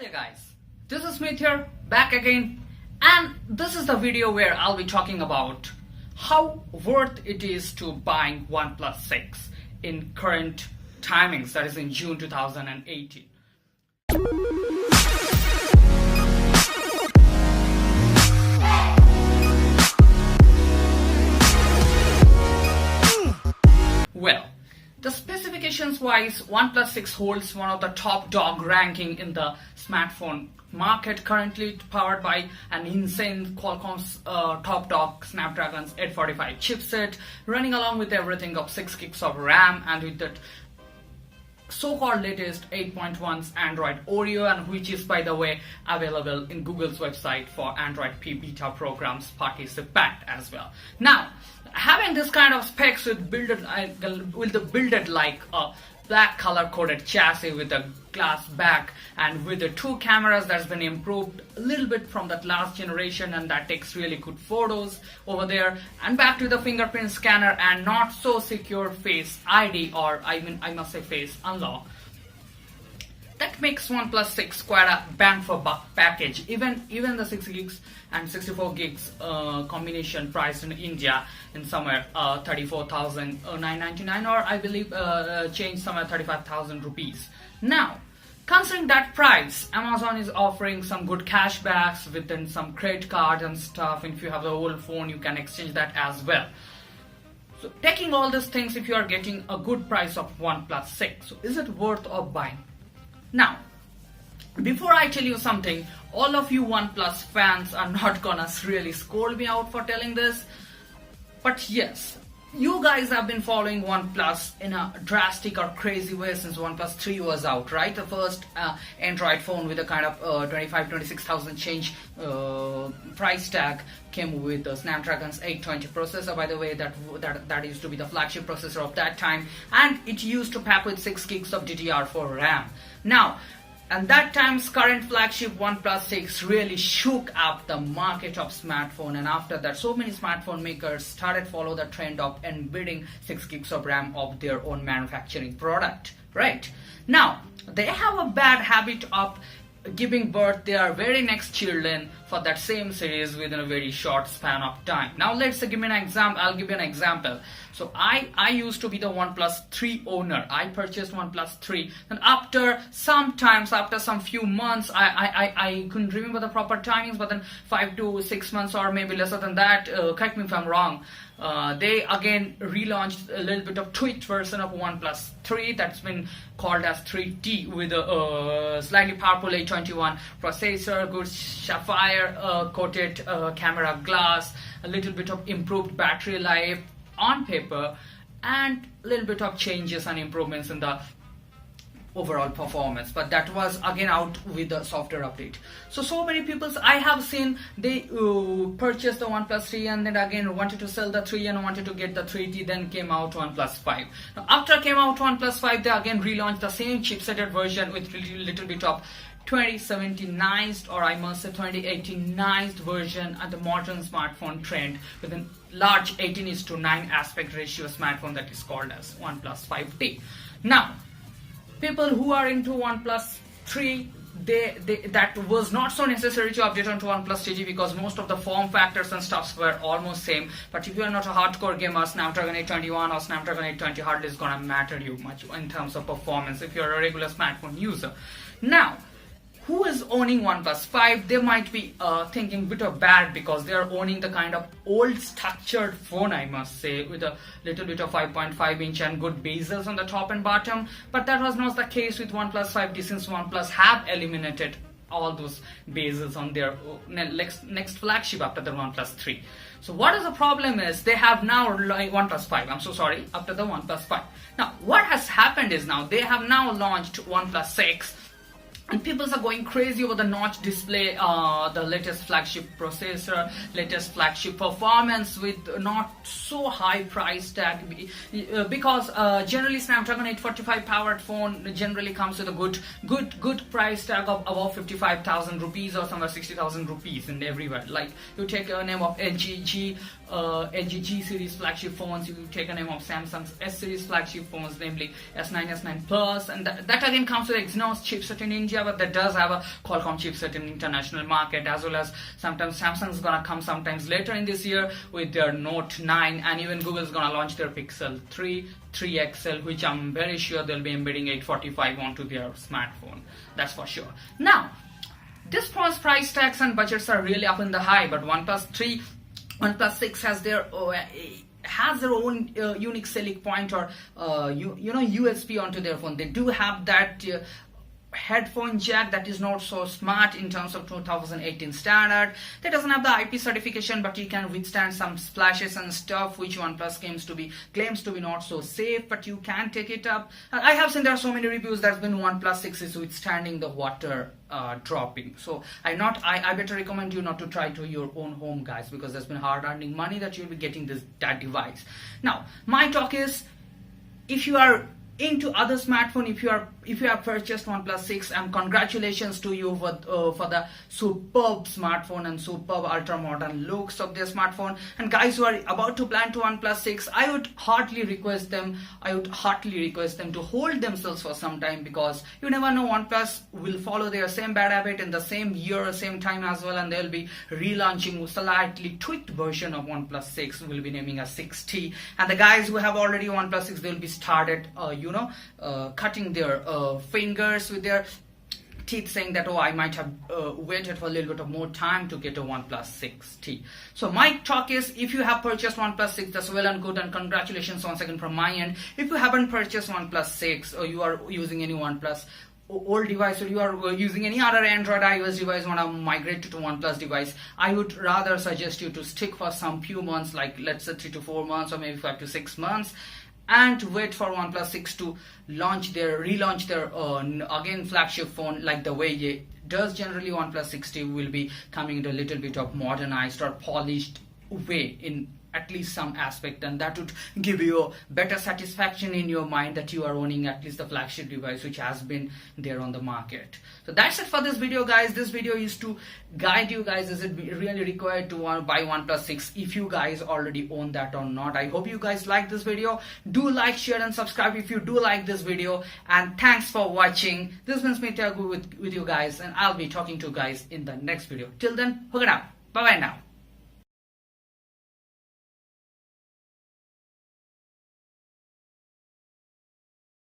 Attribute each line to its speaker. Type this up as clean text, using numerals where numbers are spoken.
Speaker 1: there guys, this is Smith here, back again, and this is the video where I'll be talking about how worth it is to buying OnePlus 6 in current timings, that is in June 2018. Well, the specifications wise, OnePlus 6 holds one of the top dog ranking in the smartphone market, currently powered by an insane Qualcomm's top dog Snapdragon's 845 chipset, running along with everything of 6 gigs of RAM and with that so-called latest 8.1's Android Oreo, and which is, by the way, available in Google's website for Android P beta programs participant as well. Now, having this kind of specs with the builded like a black color coded chassis with a glass back and with the two cameras that's been improved a little bit from that last generation, and that takes really good photos over there, and back to the fingerprint scanner and not so secure Face ID, or I must say Face Unlock. That makes OnePlus 6 quite a bang for buck package. Even the 6 gigs and 64 gigs combination priced in India in somewhere 34,999, or I believe change somewhere 35,000 rupees. Now, considering that price, Amazon is offering some good cashbacks within some credit cards and stuff. If you have the old phone, you can exchange that as well. So taking all these things, if you are getting a good price of OnePlus 6, so is it worth of buying? Now, before I tell you something, all of you OnePlus fans are not gonna really scold me out for telling this, but yes, you guys have been following OnePlus in a drastic or crazy way since OnePlus 3 was out, right? The first Android phone with a kind of 26,000 change price tag came with the Snapdragon's 820 processor, by the way. That used to be the flagship processor of that time, and it used to pack with 6 gigs of DDR4 RAM. Now, and that time's current flagship OnePlus 6 really shook up the market of smartphone, and after that so many smartphone makers started follow the trend of embedding 6 gigs of RAM of their own manufacturing product, right? Now, they have a bad habit of giving birth their very next children for that same series within a very short span of time. Now let's give me an example. I'll give you an example. So I used to be the OnePlus 3 owner. I purchased OnePlus 3, and after some few months, I couldn't remember the proper timings, but then 5 to 6 months or maybe lesser than that, correct me if I'm wrong, they again relaunched a little bit of tweaked version of OnePlus 3 that's been called as 3T with a slightly powerful A21 processor, good sapphire coated camera glass, a little bit of improved battery life on paper, and a little bit of changes and improvements in the overall performance, but that was again out with the software update. So many people I have seen, they purchased the OnePlus 3 and then again wanted to sell the 3 and wanted to get the 3T, then came out OnePlus 5. Now after came out OnePlus 5, they again relaunched the same chipsetted version with little bit of 2017ized, or I must say 2018ized version at the modern smartphone trend with a large 18:9 aspect ratio smartphone that is called as OnePlus 5T. Now, people who are into OnePlus 3, that was not so necessary to update onto OnePlus 3G because most of the form factors and stuffs were almost same. But if you are not a hardcore gamer, Snapdragon 821 or Snapdragon 820 hardly is gonna matter you much in terms of performance if you're a regular smartphone user. Now, who is owning OnePlus 5? They might be thinking a bit of bad because they are owning the kind of old structured phone, I must say, with a little bit of 5.5 inch and good bezels on the top and bottom. But that was not the case with OnePlus 5T, since OnePlus have eliminated all those bezels on their next flagship after the OnePlus 3. So what is the problem is they have now OnePlus 5, I'm so sorry, after the OnePlus 5. Now what has happened is now they have now launched OnePlus 6, and people are going crazy over the notch display, the latest flagship processor, latest flagship performance with not so high price tag, because generally Snapdragon 845 powered phone generally comes with a good price tag of above 55,000 rupees or somewhere 60,000 rupees in everywhere. Like you take a name of LG G series flagship phones, you take a name of Samsung's S series flagship phones, namely S9, S9 Plus, and that again comes with Exynos chipset in India. India, but that does have a Qualcomm chipset in international market, as well as sometimes Samsung's gonna come sometimes later in this year with their Note 9, and even Google's gonna launch their Pixel 3 XL, which I'm very sure they'll be embedding 845 onto their smartphone. That's for sure. Now, this phone's price tags and budgets are really up in the high, but OnePlus 3, OnePlus 6 has their own unique selling point, or USP onto their phone. They do have that headphone jack that is not so smart in terms of 2018 standard. That doesn't have the IP certification, but it can withstand some splashes and stuff, which OnePlus claims to be not so safe, but you can take it up. I have seen there are so many reviews that's been OnePlus 6 is withstanding the water dropping. So I better recommend you not to try to your own home, guys, because there's been hard earning money that you'll be getting that device. Now, my talk is, if you are into other smartphone, if you have purchased OnePlus 6, and congratulations to you for the superb smartphone and superb ultra modern looks of their smartphone. And guys who are about to plan to OnePlus 6, I would heartily request them to hold themselves for some time, because you never know, OnePlus will follow their same bad habit in the same year or same time as well, and they'll be relaunching a slightly tweaked version of OnePlus 6, will be naming as 6T. And the guys who have already OnePlus 6, they'll be started cutting their fingers with their teeth, saying that, oh, I might have waited for a little bit of more time to get a OnePlus 6T. So my talk is, if you have purchased OnePlus 6, that's well and good, and congratulations once again from my end. If you haven't purchased OnePlus 6, or you are using any OnePlus old device, or you are using any other Android iOS device, want to migrate to OnePlus device, I would rather suggest you to stick for some few months, like let's say 3 to 4 months, or maybe 5 to 6 months, and wait for OnePlus 6 to relaunch their again flagship phone, like the way it does generally. OnePlus 6T will be coming in a little bit of modernized or polished way in at least some aspect, and that would give you a better satisfaction in your mind that you are owning at least the flagship device which has been there on the market. So that's it for this video, guys. This video is to guide you guys, is it really required to buy OnePlus 6, if you guys already own that or not. I hope you guys like this video. Do like, share and subscribe if you do like this video, and thanks for watching. This has been Smith with you guys, and I'll be talking to you guys in the next video. Till then, hook it up. Bye bye now.